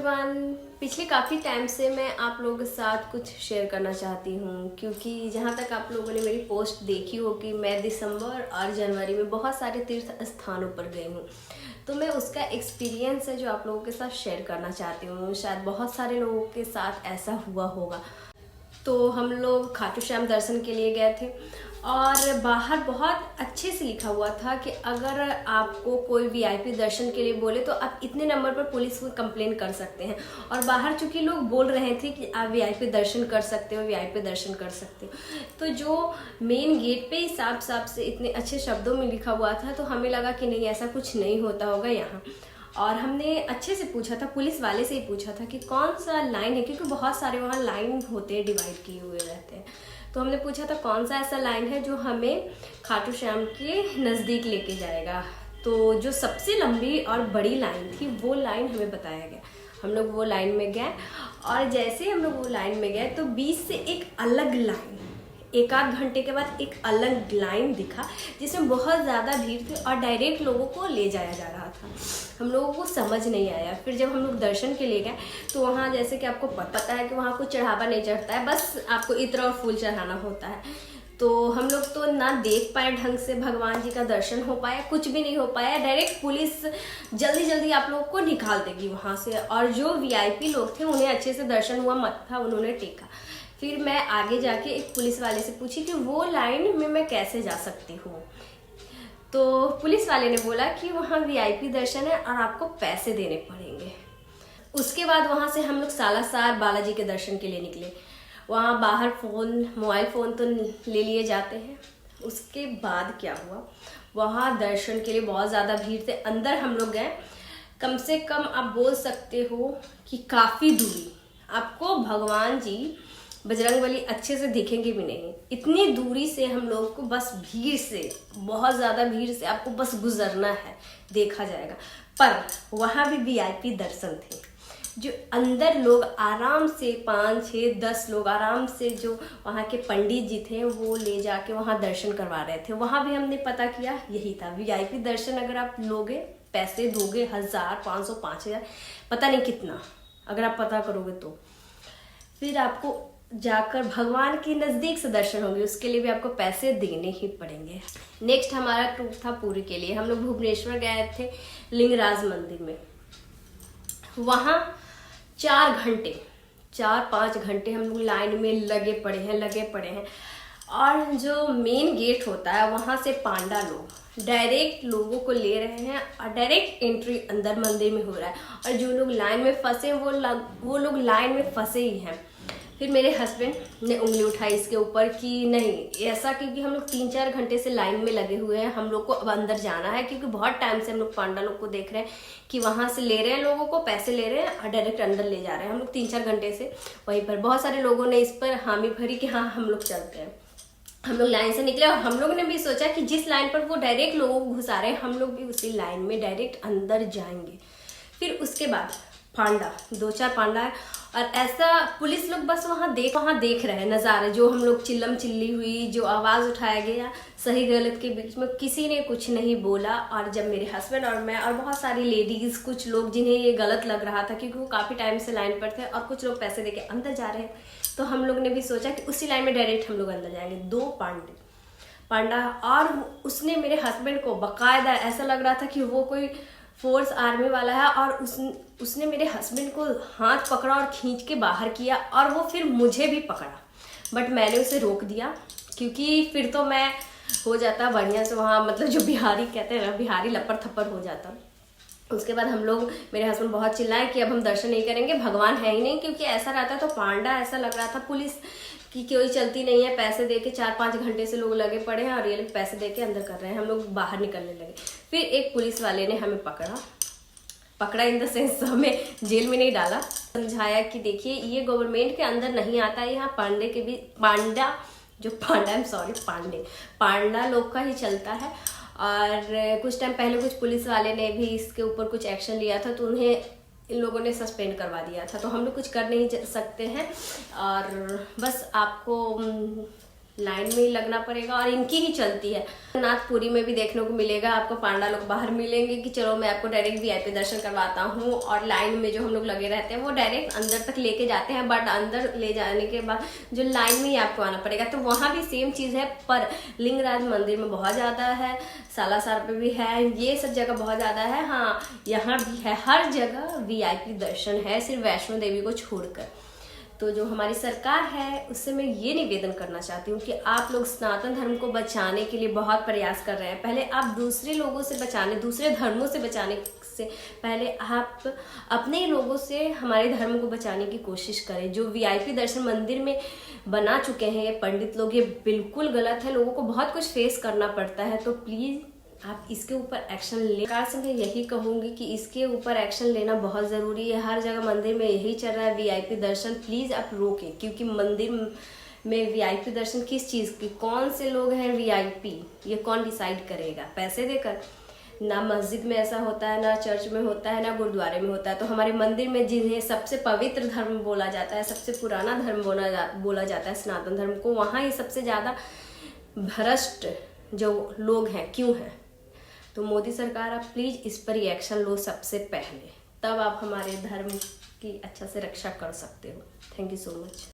Everyone, पिछले काफ़ी time से मैं आप लोगों के साथ कुछ शेयर करना चाहती हूँ, क्योंकि जहाँ तक आप लोगों ने मेरी पोस्ट देखी हो कि मैं दिसंबर और जनवरी में बहुत सारे तीर्थ स्थानों पर गई हूँ, तो मैं उसका एक्सपीरियंस है जो आप लोगों के साथ शेयर करना चाहती हूँ। शायद बहुत सारे लोगों के साथ ऐसा हुआ होगा। तो हम लोग खाटू श्याम दर्शन के लिए गए थे और बाहर बहुत अच्छे से लिखा हुआ था कि अगर आपको कोई वीआईपी दर्शन के लिए बोले तो आप इतने नंबर पर पुलिस को कंप्लेन कर सकते हैं। और बाहर चूंकि लोग बोल रहे थे कि आप वीआईपी दर्शन कर सकते हो, वीआईपी दर्शन कर सकते हो, तो जो मेन गेट पे ही साफ साफ से इतने अच्छे शब्दों में लिखा हुआ था, तो हमें लगा कि नहीं, ऐसा कुछ नहीं होता होगा यहाँ। और हमने अच्छे से पूछा था, पुलिस वाले से ही पूछा था कि कौन सा लाइन है, क्योंकि बहुत सारे वहाँ लाइन होते हैं, डिवाइड किए हुए रहते हैं। तो हमने पूछा था कौन सा ऐसा लाइन है जो हमें खाटू श्याम के नज़दीक लेके जाएगा। तो जो सबसे लंबी और बड़ी लाइन थी वो लाइन हमें बताया गया। हम लोग वो लाइन में गए और जैसे ही हम लोग वो लाइन में गए तो बीच से एक अलग लाइन, एक आध घंटे के बाद एक अलग लाइन दिखा जिसमें बहुत ज़्यादा भीड़ थी और डायरेक्ट लोगों को ले जाया जा रहा था। हम लोगों को समझ नहीं आया। फिर जब हम लोग दर्शन के लिए गए तो वहाँ जैसे कि आपको पता है कि वहाँ कुछ चढ़ावा नहीं चढ़ता है, बस आपको इत्र और फूल चढ़ाना होता है। तो हम लोग तो ना देख पाए ढंग से, भगवान जी का दर्शन हो पाया, कुछ भी नहीं हो पाया। डायरेक्ट पुलिस जल्दी जल्दी आप लोगों को निकाल देगी वहाँ से। और जो वीआईपी लोग थे उन्हें अच्छे से दर्शन हुआ, मत्था उन्होंने टेका। फिर मैं आगे जाके एक पुलिस वाले से पूछी कि वो लाइन में मैं कैसे जा सकती हूँ। तो पुलिस वाले ने बोला कि वहाँ वीआईपी दर्शन है और आपको पैसे देने पड़ेंगे। उसके बाद वहाँ से हम लोग सालासर बालाजी के दर्शन के लिए निकले। वहाँ बाहर मोबाइल फ़ोन तो ले लिए जाते हैं। उसके बाद क्या हुआ, वहाँ दर्शन के लिए बहुत ज़्यादा भीड़ थे। अंदर हम लोग गए, कम से कम आप बोल सकते हो कि काफ़ी दूरी, आपको भगवान जी बजरंगबली अच्छे से दिखेंगे भी नहीं, इतनी दूरी से हम लोग को बस भीड़ से, बहुत ज़्यादा भीड़ से आपको बस गुजरना है, देखा जाएगा। पर वहाँ भी वीआईपी दर्शन थे, जो अंदर लोग आराम से 5, 6, 10 लोग आराम से, जो वहाँ के पंडित जी थे वो ले जाके वहाँ दर्शन करवा रहे थे। वहाँ भी हमने पता किया, यही था वीआईपी दर्शन। अगर आप लोगे, पैसे दोगे 1000, 500, 5000, पता नहीं कितना, अगर आप पता करोगे तो फिर आपको जाकर भगवान के नज़दीक से दर्शन होंगे, उसके लिए भी आपको पैसे देने ही पड़ेंगे। नेक्स्ट हमारा टूर था पुरी के लिए। हम लोग भुवनेश्वर गए थे लिंगराज मंदिर में। वहाँ 4-5 घंटे हम लोग लाइन में लगे पड़े हैं। और जो मेन गेट होता है वहाँ से पांडा लोग डायरेक्ट लोगों को ले रहे हैं और डायरेक्ट एंट्री अंदर मंदिर में हो रहा है। और जो लोग लाइन में फंसे वो लोग लाइन में फंसे ही हैं। फिर मेरे हस्बैंड ने उंगली उठाई इसके ऊपर कि नहीं ऐसा, क्योंकि हम लोग 3-4 घंटे से लाइन में लगे हुए हैं, हम लोग को अब अंदर जाना है, क्योंकि बहुत टाइम से हम लोग पांडा लोग को देख रहे हैं कि वहाँ से ले रहे हैं लोगों को, पैसे ले रहे हैं और डायरेक्ट अंदर ले जा रहे हैं। हम लोग 3-4 घंटे से वहीं पर, बहुत सारे लोगों ने इस पर हामी भरी कि हाँ हम लोग चलते हैं। हम लोग लाइन से निकले और हम लोग ने भी सोचा कि जिस लाइन पर वो डायरेक्ट लोगों को घुसा रहे हैं, हम लोग भी उसी लाइन में डायरेक्ट अंदर जाएंगे। फिर उसके बाद पांडा, 2-4 पांडा है और ऐसा पुलिस लोग बस वहाँ देख रहे हैं नज़ारे, जो हम लोग चिल्लम चिल्ली हुई, जो आवाज़ उठाया गया सही गलत के बीच में, किसी ने कुछ नहीं बोला। और जब मेरे हस्बैंड और मैं और बहुत सारी लेडीज़, कुछ लोग जिन्हें ये गलत लग रहा था क्योंकि वो काफ़ी टाइम से लाइन पर थे और कुछ लोग पैसे देके अंदर जा रहे हैं, तो हम लोग ने भी सोचा कि उसी लाइन में डायरेक्ट हम लोग अंदर जाएंगे। 2 पांडा और उसने मेरे हस्बैंड को बाकायदा ऐसा लग रहा था कि वो कोई फोर्स आर्मी वाला है, और उसने मेरे हस्बैंड को हाथ पकड़ा और खींच के बाहर किया और वो फिर मुझे भी पकड़ा। बट मैंने उसे रोक दिया, क्योंकि फिर तो मैं हो जाता बढ़िया से वहाँ, मतलब जो बिहारी कहते हैं ना, बिहारी लपड़ थप्पड़ हो जाता। उसके बाद हम लोग, मेरे हस्बैंड बहुत चिल्लाए कि अब हम दर्शन नहीं करेंगे, भगवान है ही नहीं, क्योंकि ऐसा रहता तो पांडा ऐसा लग रहा था पुलिस कि कोई चलती नहीं है, पैसे देके 4-5 घंटे से लोग लगे पड़े हैं और ये लोग पैसे देके अंदर कर रहे हैं। हम लोग बाहर निकलने लगे। फिर एक पुलिस वाले ने हमें पकड़ा इन द सेंस, हमें जेल में नहीं डाला, समझाया कि देखिए ये गवर्नमेंट के अंदर नहीं आता है, यहाँ पांडा लोग का ही चलता है। और कुछ टाइम पहले कुछ पुलिस वाले ने भी इसके ऊपर कुछ एक्शन लिया था, तो उन्हें इन लोगों ने सस्पेंड करवा दिया था। तो हम लोग कुछ कर नहीं सकते हैं और बस आपको लाइन में ही लगना पड़ेगा और इनकी ही चलती है। नाथपुरी में भी देखने को मिलेगा आपको, पांडा लोग बाहर मिलेंगे कि चलो मैं आपको डायरेक्ट वीआईपी दर्शन करवाता हूँ, और लाइन में जो हम लोग लगे रहते हैं वो डायरेक्ट अंदर तक लेके जाते हैं, बट अंदर ले जाने के बाद जो लाइन में ही आपको आना पड़ेगा। तो वहाँ भी सेम चीज़ है, पर लिंगराज मंदिर में बहुत ज़्यादा है, सालासर पे भी है, ये सब जगह बहुत ज़्यादा है। हाँ, यहाँ भी है, हर जगह वीआईपी दर्शन है, सिर्फ वैष्णो देवी को छोड़कर। तो जो हमारी सरकार है उससे मैं ये निवेदन करना चाहती हूँ कि आप लोग सनातन धर्म को बचाने के लिए बहुत प्रयास कर रहे हैं। पहले आप दूसरे लोगों से बचाने, दूसरे धर्मों से बचाने से पहले आप अपने लोगों से हमारे धर्म को बचाने की कोशिश करें। जो वीआईपी दर्शन मंदिर में बना चुके हैं ये पंडित लोग, ये बिल्कुल गलत है, लोगों को बहुत कुछ फेस करना पड़ता है। तो प्लीज़ आप इसके ऊपर एक्शन ले। सरकार से मैं यही कहूँगी कि इसके ऊपर एक्शन लेना बहुत ज़रूरी है। हर जगह मंदिर में यही चल रहा है वीआईपी दर्शन, प्लीज़ आप रोकें, क्योंकि मंदिर में वीआईपी दर्शन किस चीज़ की, कौन से लोग हैं वीआईपी, ये कौन डिसाइड करेगा? पैसे देकर? ना मस्जिद में ऐसा होता है, ना चर्च में होता है, ना गुरुद्वारे में होता है। तो हमारे मंदिर में जिन्हें सबसे पवित्र धर्म बोला जाता है, सबसे पुराना धर्म बोला जाता है सनातन धर्म को, वहाँ ही सबसे ज़्यादा भ्रष्ट जो लोग हैं क्यों हैं? तो मोदी सरकार आप प्लीज़ इस पर एक्शन लो सबसे पहले, तब आप हमारे धर्म की अच्छा से रक्षा कर सकते हो। Thank you so much.